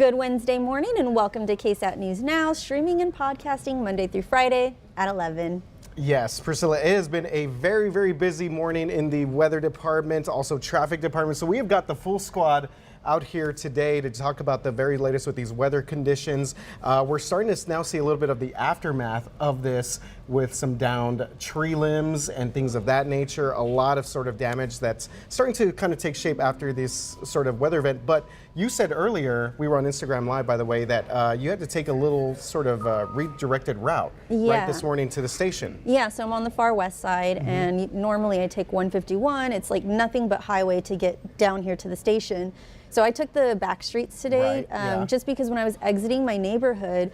Good Wednesday morning and welcome to KSAT News Now, streaming and podcasting Monday through Friday at 11. Yes, Priscilla, it has been a very, very busy morning in the weather department, also traffic department. So we have got the full squad out here today to talk about the very latest with these weather conditions. We're starting to now see a little bit of the aftermath of this with some downed tree limbs and things of that nature. A lot of sort of damage that's starting to kind of take shape after this sort of weather event. But you said earlier, we were on Instagram Live, by the way, that you had to take a little sort of redirected route right this morning to the station. Yeah, so I'm on the far west side, and normally I take 151. It's like nothing but highway to get down here to the station. So I took the back streets today, just because when I was exiting my neighborhood,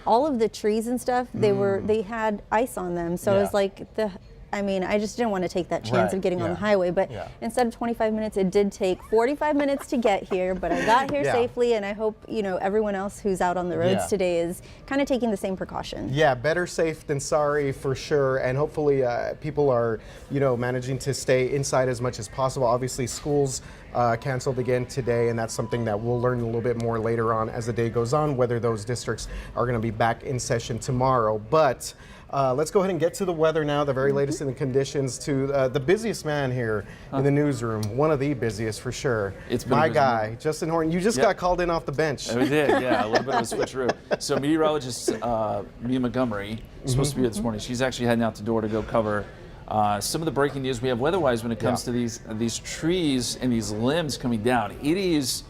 all of the trees and stuff, they had ice on them. So it was like I just didn't want to take that chance of getting on the highway. But instead of 25 minutes, it did take 45 minutes to get here. But I got here safely, and I hope everyone else who's out on the roads today is kind of taking the same precaution. Yeah, better safe than sorry for sure. And hopefully people are managing to stay inside as much as possible. Obviously, schools canceled again today, and that's something that we'll learn a little bit more later on as the day goes on, whether those districts are going to be back in session tomorrow. But let's go ahead and get to the weather now, the very latest in the conditions, to the busiest man here in the newsroom, one of the busiest for sure. It's been my guy, Justin Horton. You just got called in off the bench. We did, a little bit of a switcheroo. So meteorologist Mia Montgomery is supposed to be here this morning. She's actually heading out the door to go cover some of the breaking news we have weather-wise when it comes to these trees and these limbs coming down. It is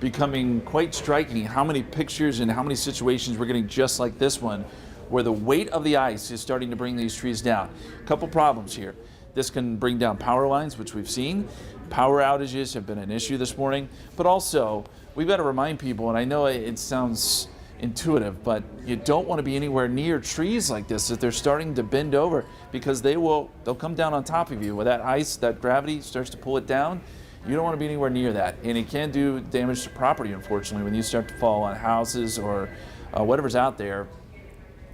becoming quite striking how many pictures and how many situations we're getting just like this one, where the weight of the ice is starting to bring these trees down. A couple problems here. This can bring down power lines, which we've seen. Power outages have been an issue this morning, but also we've got to remind people, and I know it sounds intuitive, but you don't want to be anywhere near trees like this if they're starting to bend over, because they'll come down on top of you. When that ice, that gravity starts to pull it down, you don't want to be anywhere near that, and it can do damage to property, unfortunately. When you start to fall on houses or whatever's out there,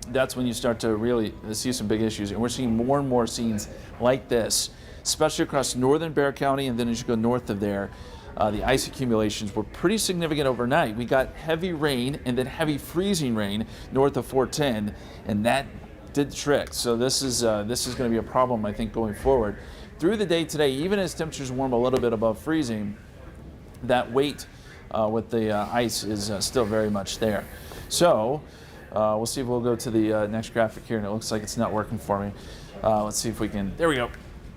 that's when you start to really see some big issues. And we're seeing more and more scenes like this, especially across northern Bexar County, and then as you go north of there, the ice accumulations were pretty significant overnight. We got heavy rain and then heavy freezing rain north of 410, and that did the trick. So this is going to be a problem, I think, going forward. Through the day today, even as temperatures warm a little bit above freezing, that weight with the ice is still very much there. So we'll see if we'll go to the next graphic here, and it looks like it's not working for me. Let's see if we can, there we go.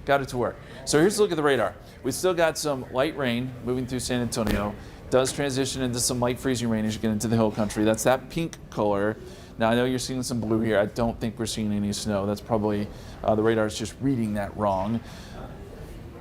Got it to work. So here's a look at the radar. We still got some light rain moving through San Antonio. Does transition into some light freezing rain as you get into the hill country. That's that pink color. Now I know you're seeing some blue here. I don't think we're seeing any snow. That's probably the radar is just reading that wrong.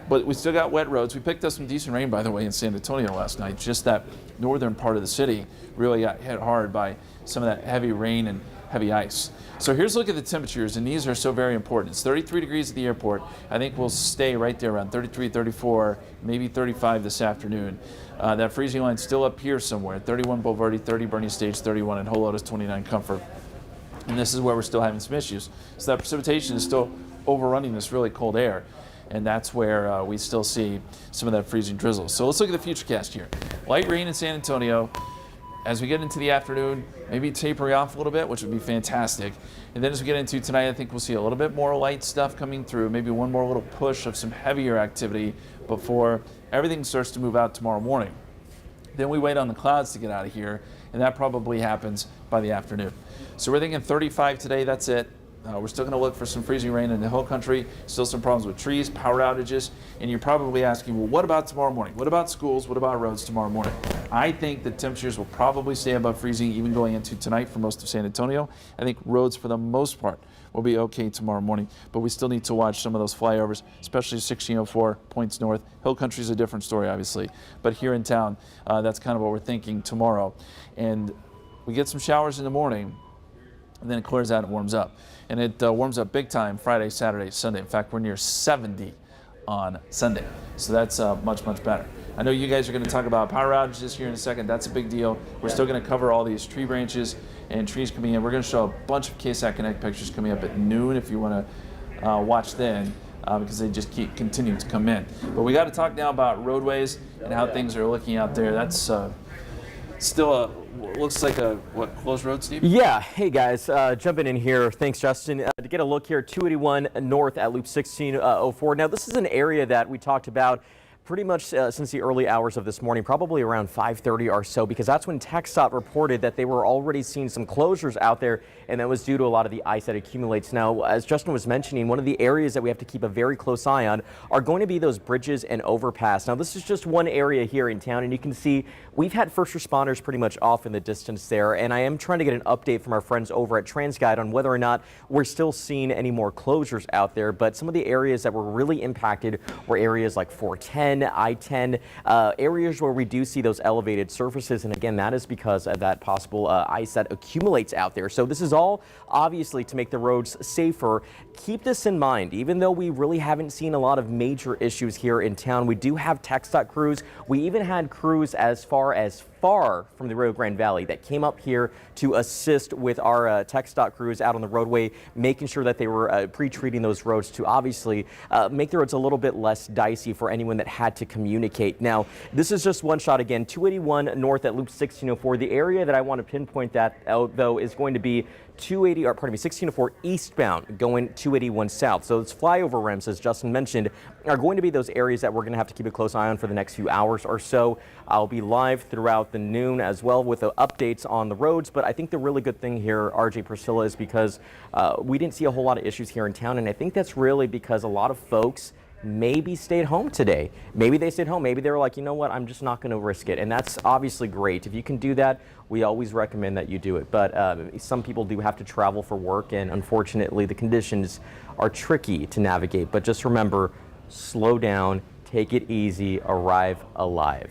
But we still got wet roads. We picked up some decent rain, by the way, in San Antonio last night. Just that northern part of the city really got hit hard by some of that heavy rain and heavy ice. So here's a look at the temperatures, and these are so very important. It's 33 degrees at the airport. I think we'll stay right there around 33, 34, maybe 35 this afternoon. That freezing line still up here somewhere. 31 Boulevardy, 30 Bernie Stage, 31 and Whole Lotus, 29 Comfort. And this is where we're still having some issues. So that precipitation is still overrunning this really cold air. And that's where we still see some of that freezing drizzle. So let's look at the futurecast here. Light rain in San Antonio. As we get into the afternoon, maybe tapering off a little bit, which would be fantastic. And then as we get into tonight, I think we'll see a little bit more light stuff coming through, maybe one more little push of some heavier activity before everything starts to move out tomorrow morning. Then we wait on the clouds to get out of here, and that probably happens by the afternoon. So we're thinking 35 today, that's it. We're still going to look for some freezing rain in the hill country, still some problems with trees, power outages, and you're probably asking, well, what about tomorrow morning? What about schools? What about roads tomorrow morning? I think the temperatures will probably stay above freezing even going into tonight for most of San Antonio. I think roads, for the most part, will be okay tomorrow morning, but we still need to watch some of those flyovers, especially 1604 points north. Hill country is a different story, obviously, but here in town, that's kind of what we're thinking tomorrow. And we get some showers in the morning, and then it clears out and warms up. And it warms up big time Friday, Saturday, Sunday. In fact, we're near 70 on Sunday. So that's much, much better. I know you guys are going to talk about power outages here in a second. That's a big deal. We're still going to cover all these tree branches and trees coming in. We're going to show a bunch of KSAT Connect pictures coming up at noon if you want to watch then, because they just keep continuing to come in. But we got to talk now about roadways and how things are looking out there. That's Still looks like a closed road, Steve? Yeah. Hey guys, jumping in here. Thanks, Justin. To get a look here, 281 north at Loop 1604. Now this is an area that we talked about pretty much since the early hours of this morning, probably around 5:30 or so, because that's when TxDOT reported that they were already seeing some closures out there, and that was due to a lot of the ice that accumulates. Now, as Justin was mentioning, one of the areas that we have to keep a very close eye on are going to be those bridges and overpass. Now, this is just one area here in town, and you can see we've had first responders pretty much off in the distance there, and I am trying to get an update from our friends over at TransGuide on whether or not we're still seeing any more closures out there. But some of the areas that were really impacted were areas like 410, I-10, areas where we do see those elevated surfaces, and again, that is because of that possible ice that accumulates out there. So this is all obviously to make the roads safer. Keep this in mind. Even though we really haven't seen a lot of major issues here in town, we do have TxDOT crews. We even had crews as far from the Rio Grande Valley that came up here to assist with our TxDOT crews out on the roadway, making sure that they were pre-treating those roads to obviously make the roads a little bit less dicey for anyone that had to communicate. Now, this is just one shot again, 281 north at Loop 1604. The area that I want to pinpoint that out, though, is going to be 1604 eastbound going 281 south. So those flyover ramps, as Justin mentioned, are going to be those areas that we're going to have to keep a close eye on for the next few hours or so. I'll be live throughout the noon as well with the updates on the roads. But I think the really good thing here, RJ, Priscilla, is because we didn't see a whole lot of issues here in town. And I think that's really because a lot of folks maybe stayed home today. Maybe they stayed home. Maybe they were like, you know what, I'm just not going to risk it. And that's obviously great. If you can do that, we always recommend that you do it. But some people do have to travel for work, and unfortunately the conditions are tricky to navigate. But just remember, slow down, take it easy, arrive alive.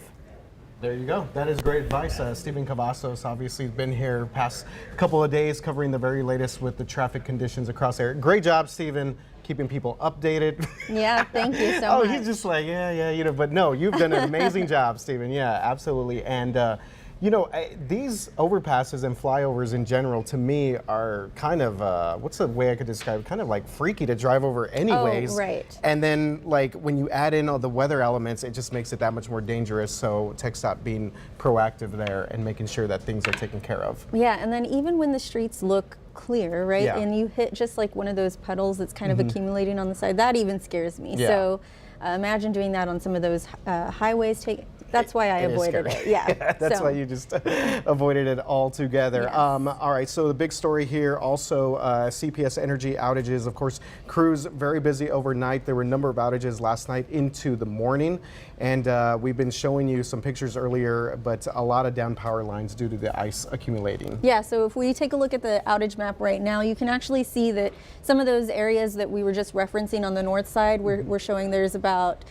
There you go. That is great advice. Stephen Cavazos obviously has been here past couple of days covering the very latest with the traffic conditions across there. Great job, Stephen, keeping people updated. Yeah, thank you so much. Oh, he's just like, yeah, you know, but no, you've done an amazing job, Stephen. Yeah, absolutely. And, you know, these overpasses and flyovers in general, to me, are kind of, what's the way I could describe it? Kind of like freaky to drive over anyways. Oh, right. And then, like, when you add in all the weather elements, it just makes it that much more dangerous. So TxDOT being proactive there and making sure that things are taken care of. Yeah, and then even when the streets look clear, right, Yeah. and you hit just like one of those puddles that's kind of accumulating on the side, that even scares me. Yeah. So imagine doing that on some of those highways. That's why I avoided it. Yeah. That's why you just avoided it altogether. Yes. All right, so the big story here also, CPS Energy outages. Of course, crews very busy overnight. There were a number of outages last night into the morning. And we've been showing you some pictures earlier, but a lot of down power lines due to the ice accumulating. Yeah, so if we take a look at the outage map right now, you can actually see that some of those areas that we were just referencing on the north side, we're showing there's about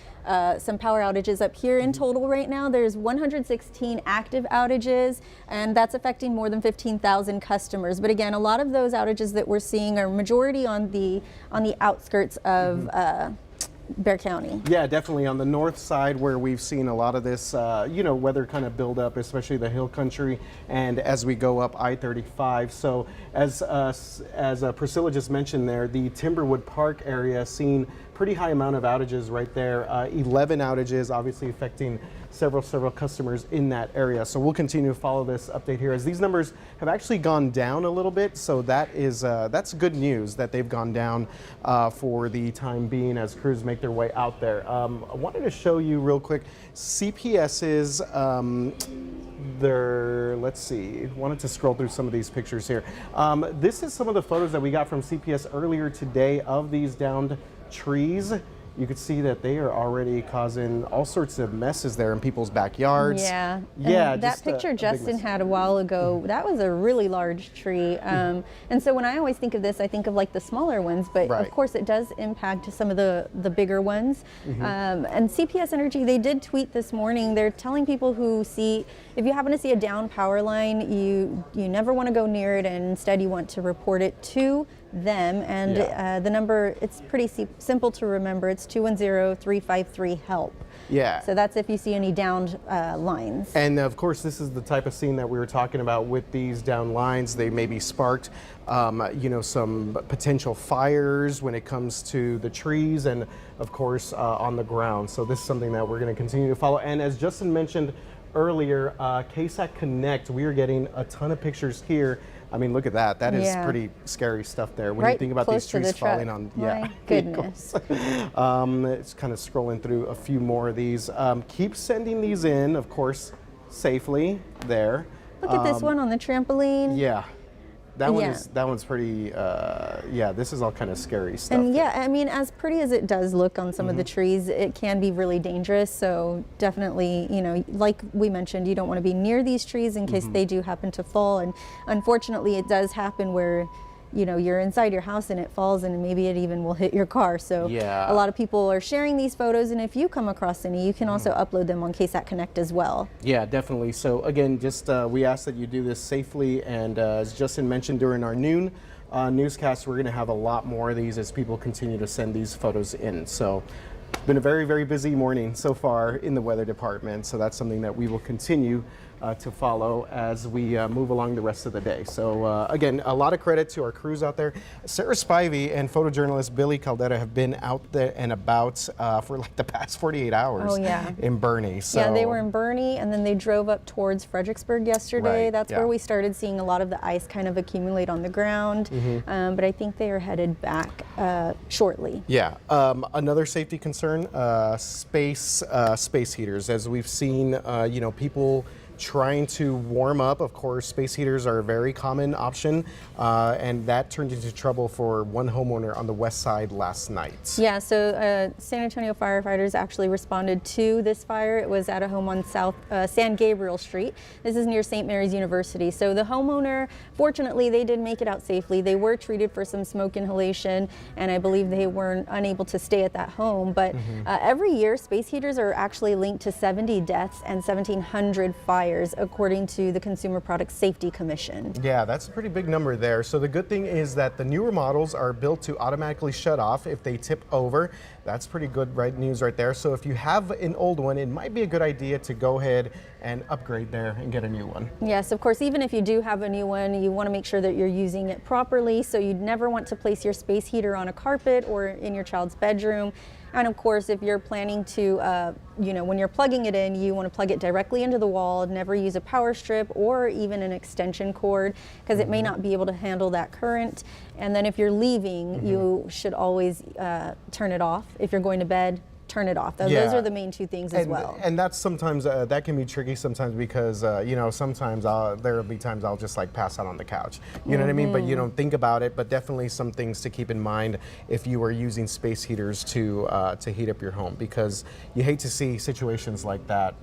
some power outages up here. In total right now, there's 116 active outages, and that's affecting more than 15,000 customers. But again, a lot of those outages that we're seeing are majority on the outskirts of Bexar County. Yeah, definitely on the north side where we've seen a lot of this, you know, weather kind of build up, especially the hill country, and as we go up I-35. So as Priscilla just mentioned there, the Timberwood Park area seeing pretty high amount of outages right there. 11 outages, obviously affecting several customers in that area. So we'll continue to follow this update here as these numbers have actually gone down a little bit. So that is that's good news that they've gone down for the time being as crews make their way out there. I wanted to show you real quick CPS's let's see, wanted to scroll through some of these pictures here. This is some of the photos that we got from CPS earlier today of these downed trees. You could see that they are already causing all sorts of messes there in people's backyards. Yeah. Yeah. And that picture Justin had a while ago, that was a really large tree. And so when I always think of this, I think of like the smaller ones, but Right. of course it does impact some of the bigger ones. And CPS Energy, they did tweet this morning. They're telling people who see, if you happen to see a down power line, you never want to go near it, and instead you want to report it to them. And the number, it's pretty simple to remember. It's 210-353-HELP. Yeah. So that's if you see any downed lines. And of course, this is the type of scene that we were talking about with these down lines. They may be sparked, you know, some potential fires when it comes to the trees and, of course, on the ground. So this is something that we're going to continue to follow. And as Justin mentioned earlier, KSAT Connect, we are getting a ton of pictures here. I mean, look at that. That is pretty scary stuff there. When you think about these trees falling on, My goodness. It's kind of scrolling through a few more of these. Keep sending these in, of course, safely there. Look at this one on the trampoline. Yeah. That one's pretty, this is all kind of scary stuff. And I mean, as pretty as it does look on some of the trees, it can be really dangerous. So definitely, you know, like we mentioned, you don't want to be near these trees in case they do happen to fall. And unfortunately, it does happen where, you know, you're inside your house and it falls and maybe it even will hit your car. So a lot of people are sharing these photos, and if you come across any, you can also upload them on KSAT Connect as well. Yeah, definitely. So again, just we ask that you do this safely, and as Justin mentioned during our noon newscast, we're going to have a lot more of these as people continue to send these photos in. So it's been a very, very busy morning so far in the weather department, so that's something that we will continue to follow as we move along the rest of the day. So again, a lot of credit to our crews out there. Sarah Spivey and photojournalist Billy Caldera have been out there and about for like the past 48 hours in Bernie. So yeah, they were in Bernie, and then they drove up towards Fredericksburg yesterday. That's where we started seeing a lot of the ice kind of accumulate on the ground. But I think they are headed back shortly. Yeah, another safety concern, space heaters. As we've seen, you know, people trying to warm up. Of course, space heaters are a very common option, and that turned into trouble for one homeowner on the west side last night. Yeah, so San Antonio firefighters actually responded to this fire. It was at a home on South San Gabriel Street. This is near St. Mary's University. So the homeowner, fortunately, they did make it out safely. They were treated for some smoke inhalation, and I believe they were unable to stay at that home. But every year, space heaters are actually linked to 70 deaths and 1,700 fires, according to the Consumer Product Safety Commission. Yeah, that's a pretty big number there. So the good thing is that the newer models are built to automatically shut off if they tip over. That's pretty good news right there. So if you have an old one, it might be a good idea to go ahead and upgrade there and get a new one. Yes, of course, even if you do have a new one, you want to make sure that you're using it properly. So you'd never want to place your space heater on a carpet or in your child's bedroom. And of course, if you're planning to, you know, when you're plugging it in, you want to plug it directly into the wall. Never use a power strip or even an extension cord, because it may not be able to handle that current. And then if you're leaving, you should always turn it off. If you're going to bed, turn it off. Those are the main two things as well. And that's sometimes, that can be tricky sometimes because, you know, sometimes there'll be times I'll just like pass out on the couch. You know what I mean? But you don't think about it, but definitely some things to keep in mind if you are using space heaters to heat up your home, because you hate to see situations like that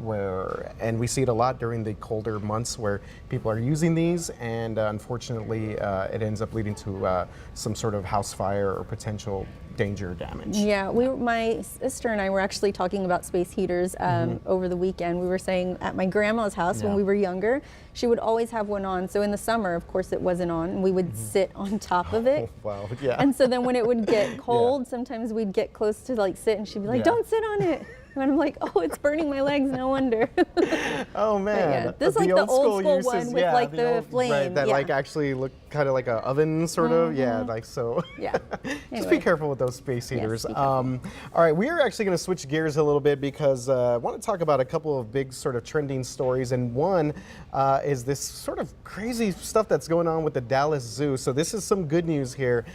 and we see it a lot during the colder months where people are using these, and unfortunately it ends up leading to some sort of house fire or potential danger or damage. Yeah, my sister and I were actually talking about space heaters over the weekend. We were saying at my grandma's house when we were younger, she would always have one on. So in the summer, of course, it wasn't on, and we would sit on top of it. Wow, yeah. And so then when it would get cold, sometimes we'd get close to like sit, and she'd be like, "Don't sit on it." And I'm like, oh, it's burning my legs, no wonder. Oh man. This is like the old school one with like the flame. Right, that like actually look kind of like an oven sort of. Yeah, like so. Yeah. Just be careful with those space heaters. Yes, all right, we are actually going to switch gears a little bit because I want to talk about a couple of big sort of trending stories, and one is this sort of crazy stuff that's going on with the Dallas Zoo. So this is some good news here.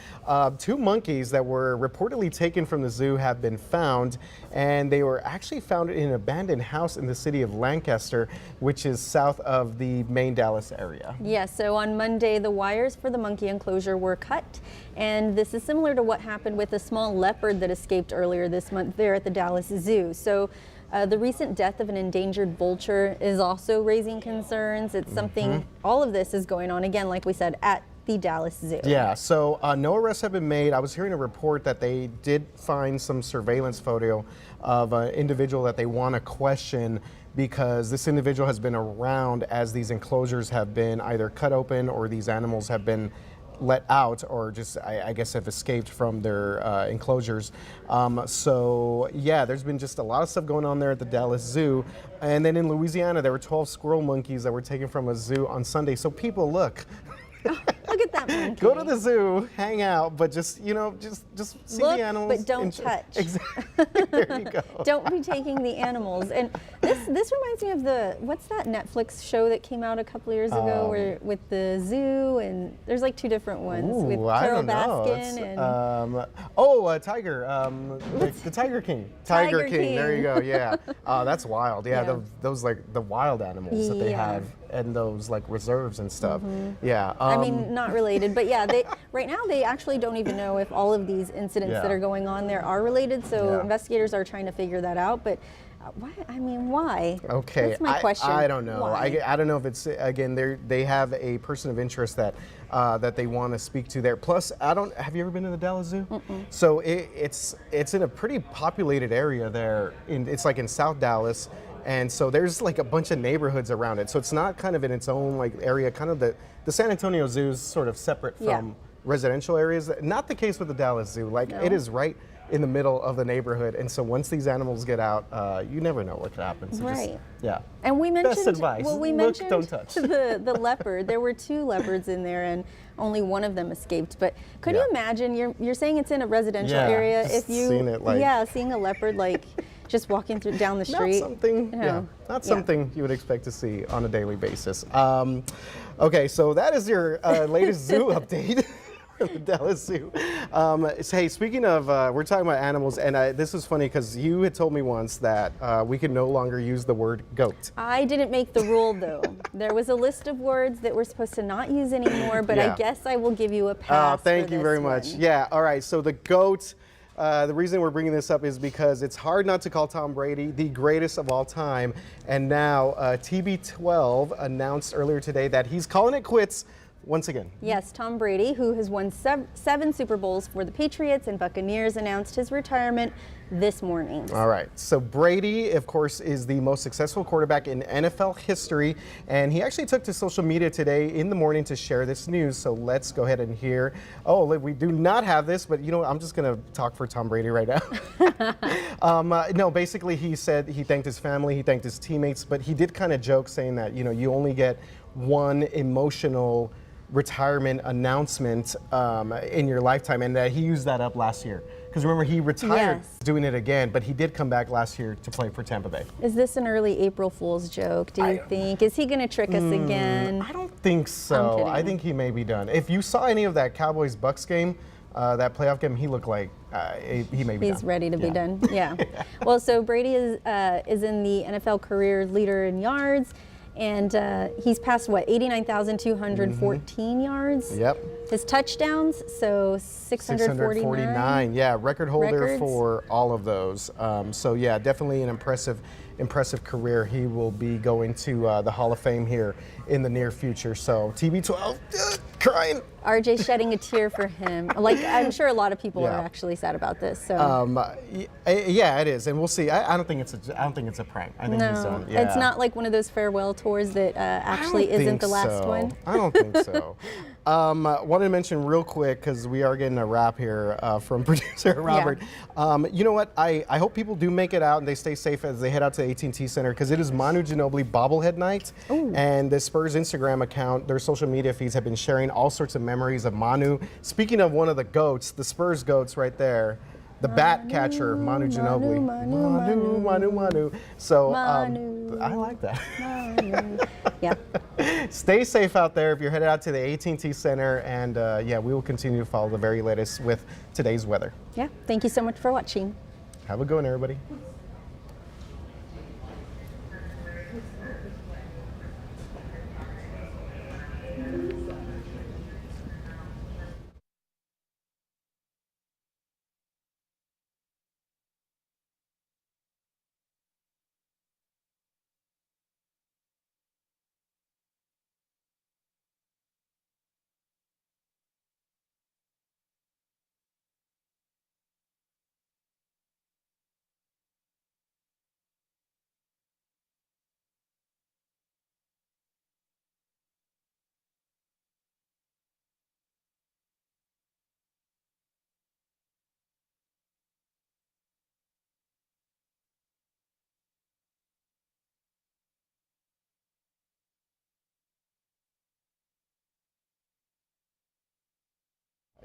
2 monkeys that were reportedly taken from the zoo have been found, and they were actually found in an abandoned house in the city of Lancaster, which is south of the main Dallas area. Yeah, so on Monday, the wires for the monkey enclosure were cut, and this is similar to what happened with a small leopard that escaped earlier this month there at the Dallas Zoo. So the recent death of an endangered vulture is also raising concerns. It's something, all of this is going on, again, like we said, at the Dallas Zoo. Yeah, so no arrests have been made. I was hearing a report that they did find some surveillance photo of an individual that they want to question, because this individual has been around as these enclosures have been either cut open or these animals have been let out, or just I guess have escaped from their enclosures. So yeah, there's been just a lot of stuff going on there at the Dallas Zoo. And then in Louisiana, there were 12 squirrel monkeys that were taken from a zoo on Sunday. So people, look. Oh, look at that Go to the zoo, hang out, but just see Look, the animals. but don't touch. Exactly. There you go. Don't be taking the animals. And this reminds me of what's that Netflix show that came out a couple years ago where with the zoo, and there's like 2 different ones with Carol Baskin and Tiger, the Tiger King. Tiger King. There you go. Yeah. That's wild. Yeah. Those like the wild animals that they have and those like reserves and stuff. Yeah. I mean, not related, but yeah, right now they actually don't even know if all of these incidents that are going on there are related. So investigators are trying to figure that out. But why? I mean, why? Okay, that's my question. I don't know. Why? I don't know if it's again they have a person of interest that that they want to speak to there. Plus, have you ever been to the Dallas Zoo? So it's in a pretty populated area there. It's like in South Dallas. And so there's like a bunch of neighborhoods around it. So it's not kind of in its own like area. Kind of the San Antonio Zoo is sort of separate from residential areas. Not the case with the Dallas Zoo. Like it is right in the middle of the neighborhood. And so once these animals get out, you never know what could happen. So right. Yeah. And we mentioned, best advice. Well, we Look, mentioned don't touch. the leopard. There were 2 leopards in there, and only one of them escaped. But could you imagine? You're saying it's in a residential area. Just if you seen it, like, seeing a leopard like just walking down the street. Not something you would expect to see on a daily basis. Okay, so that is your latest zoo update. The Dallas Zoo. Hey, speaking of, we're talking about animals, and this was funny because you had told me once that we could no longer use the word goat. I didn't make the rule, though. There was a list of words that we're supposed to not use anymore, but I guess I will give you a pass. Thank you very much. Yeah, all right, so the goat. The reason we're bringing this up is because it's hard not to call Tom Brady the greatest of all time. And now TB12 announced earlier today that he's calling it quits once again. Yes, Tom Brady, who has won 7 Super Bowls for the Patriots and Buccaneers, announced his retirement this morning. All right, so Brady, of course, is the most successful quarterback in NFL history, and he actually took to social media today in the morning to share this news. So let's go ahead and hear. Oh, we do not have this, but you know what? I'm just going to talk for Tom Brady right now. No, basically he said he thanked his family, he thanked his teammates, but he did kind of joke saying that, you only get one emotional retirement announcement in your lifetime, and that he used that up last year. Because remember, he retired doing it again, but he did come back last year to play for Tampa Bay. Is this an early April Fool's joke, do you think? Is he going to trick us again? I don't think so. I think he may be done. If you saw any of that Cowboys-Bucks game, that playoff game, he looked like he may be done. He's ready to be done, yeah. Well, so Brady is in the NFL career leader in yards. And he's passed, 89,214 yards? Yep. His touchdowns, so 649. Yeah, record holder for all of those. So yeah, definitely an impressive career. He will be going to the Hall of Fame here in the near future. So TB12, crying. RJ shedding a tear for him. Like, I'm sure a lot of people are actually sad about this. So. Yeah, it is, and we'll see. I don't think it's a prank. I think he's done. Yeah. It's not like one of those farewell tours that actually isn't the last one. I don't think so. Wanted to mention real quick, because we are getting a wrap here from producer Robert. You know what? I hope people do make it out and they stay safe as they head out to AT&T Center, because it is Manu Ginobili bobblehead night. And the Spurs Instagram account, their social media feeds have been sharing all sorts of memories of Manu. Speaking of one of the GOATs, the Spurs GOATs right there, the bat catcher, Manu Ginobili. Manu. So I like that. Yeah. Stay safe out there if you're headed out to the AT&T Center, and yeah, we will continue to follow the very latest with today's weather. Yeah, thank you so much for watching. Have a good one, everybody.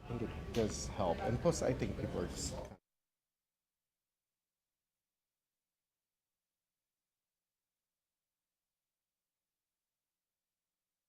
think it does help. And plus, I think people are just